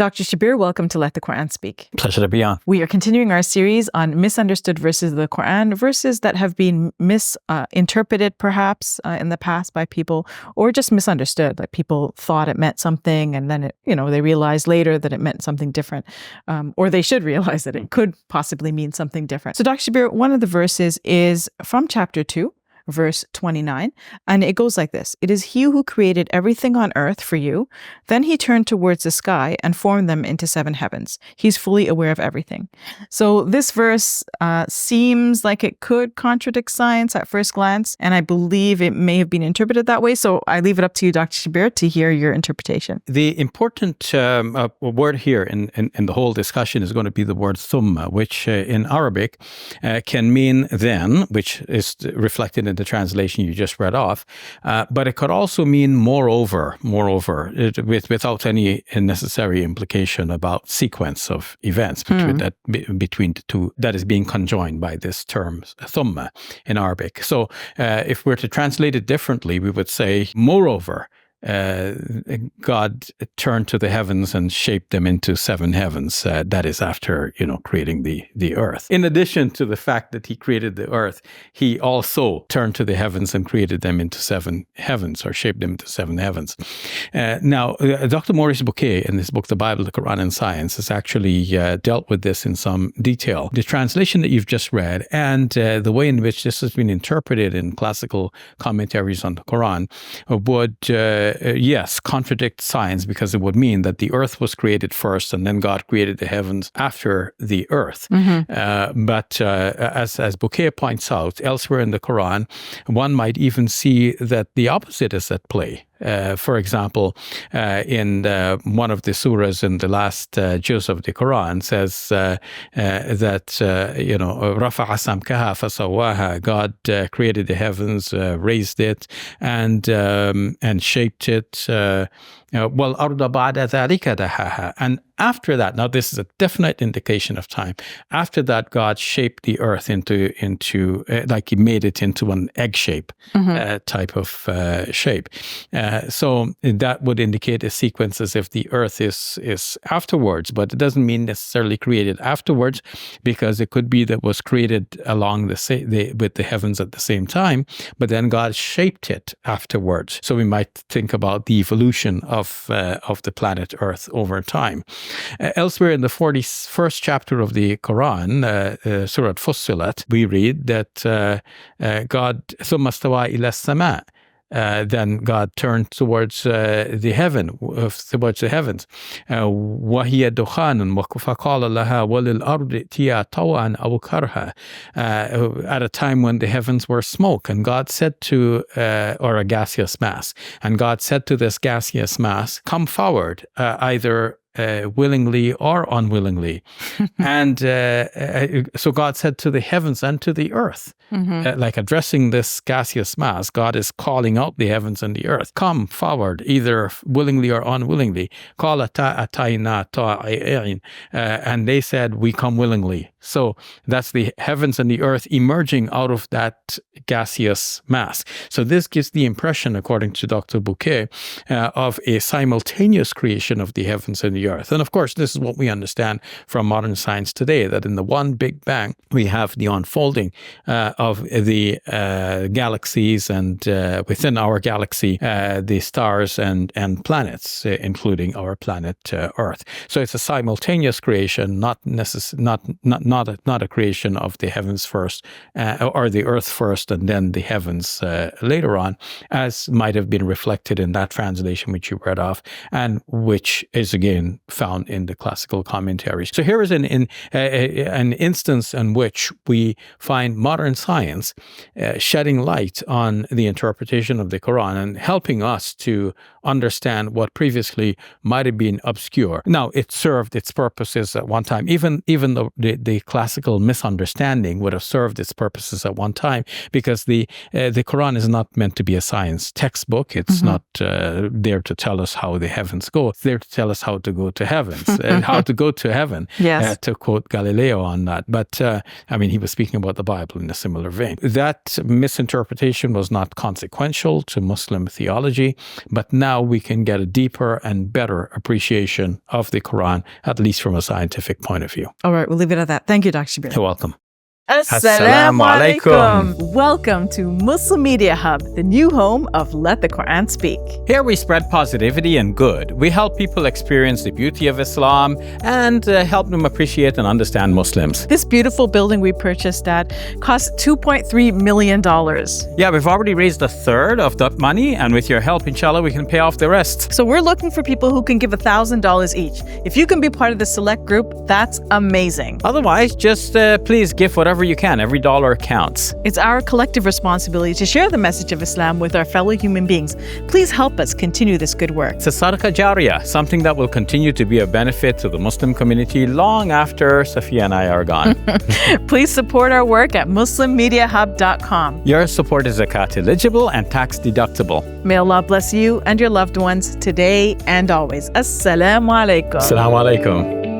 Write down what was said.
Dr. Shabir, welcome to Let the Quran Speak. Pleasure to be on. We are continuing our series on misunderstood verses of the Quran, verses that have been misinterpreted perhaps in the past by people, or just misunderstood. Like people thought it meant something and then they realized later that it meant something different, or they should realize that it could possibly mean something different. So Dr. Shabir, one of the verses is from chapter 2. Verse 29, and it goes like this. It is he who created everything on earth for you. Then he turned towards the sky and formed them into 7 heavens. He's fully aware of everything. So this verse seems like it could contradict science at first glance, and I believe it may have been interpreted that way. So I leave it up to you, Dr. Shabir, to hear your interpretation. The important word here in the whole discussion is going to be the word thumma, which in Arabic can mean then, which is reflected in the translation you just read off, but it could also mean moreover, without any necessary implication about sequence of events between the two that is being conjoined by this term thumma in Arabic. So if we're to translate it differently, we would say moreover, God turned to the heavens and shaped them into 7 heavens. That is after, creating the earth. In addition to the fact that he created the earth, he also turned to the heavens and created them into 7 heavens, or shaped them into 7 heavens. Now, Dr. Maurice Bucaille, in his book, The Bible, the Quran, and Science, has actually dealt with this in some detail. The translation that you've just read and the way in which this has been interpreted in classical commentaries on the Quran would yes, contradict science, because it would mean that the earth was created first and then God created the heavens after the earth. But as Bucaille points out, elsewhere in the Quran, one might even see that the opposite is at play. For example, in one of the surahs in the last juz of the Quran says that, رَفَعَ سَمْكَهَا فَسَوَّاهَا, God created the heavens, raised it, and shaped it. وَالْأَرْضَ بَعْدَ ذَلِكَ دَحَاهَا. And after that, now this is a definite indication of time. After that, God shaped the earth into like he made it into an egg shape type of shape. So that would indicate a sequence as if the earth is afterwards, but it doesn't mean necessarily created afterwards, because it could be that it was created along with the heavens at the same time, but then God shaped it afterwards. So we might think about the evolution of the planet Earth over time. Elsewhere in the 41st chapter of the Quran, Surah Fussilat, we read that God ثُمَّ اسْتَوَى إِلَى السَّمَاءِ. Then God turned towards the heavens. وَهِيَ دُخَانٌ فَقَالَ لَهَا وَلِلْأَرْضِ ائْتِيَا طَوْعًا أَوْ كَرْهًا. At a time when the heavens were smoke, and God said to, or a gaseous mass, and God said to this gaseous mass, come forward, either willingly or unwillingly. And so God said to the heavens and to the earth, like addressing this gaseous mass, God is calling out the heavens and the earth, come forward, either willingly or unwillingly. And they said, we come willingly. So that's the heavens and the earth emerging out of that gaseous mass. So this gives the impression, according to Dr. Bucaille, of a simultaneous creation of the heavens and the earth. And of course, this is what we understand from modern science today, that in the one Big Bang, we have the unfolding of the galaxies, and within our galaxy, the stars and planets, including our planet Earth. So it's a simultaneous creation, not a creation of the heavens first, or the earth first, and then the heavens later on, as might have been reflected in that translation which you read off, and which is again found in the classical commentaries. So here is an instance in which we find modern science shedding light on the interpretation of the Quran and helping us to understand what previously might have been obscure. Now, it served its purposes at one time, even though the classical misunderstanding would have served its purposes at one time, because the Quran is not meant to be a science textbook. It's not there to tell us how the heavens go. It's there to tell us how to go to heavens, how to go to heaven, to quote Galileo on that. But, he was speaking about the Bible in a similar vein. That misinterpretation was not consequential to Muslim theology, but now now we can get a deeper and better appreciation of the Quran, at least from a scientific point of view. All right, we'll leave it at that. Thank you, Dr. Shabir. You're welcome. Assalamu alaikum. Welcome to Muslim Media Hub, the new home of Let the Quran Speak. Here we spread positivity and good. We help people experience the beauty of Islam and help them appreciate and understand Muslims. This beautiful building we purchased at cost $2.3 million. Yeah, we've already raised a third of that money, and with your help, inshallah, we can pay off the rest. So we're looking for people who can give $1,000 each. If you can be part of the select group, that's amazing. Otherwise, just please give whatever you can. Every dollar counts. It's our collective responsibility to share the message of Islam with our fellow human beings. Please help us continue this good work. It's a sadaqah jariyah, something that will continue to be a benefit to the Muslim community long after Safiya and I are gone. Please support our work at muslimmediahub.com. Your support is zakat eligible and tax deductible. May Allah bless you and your loved ones today and always. Assalamu alaikum. Assalamu alaikum.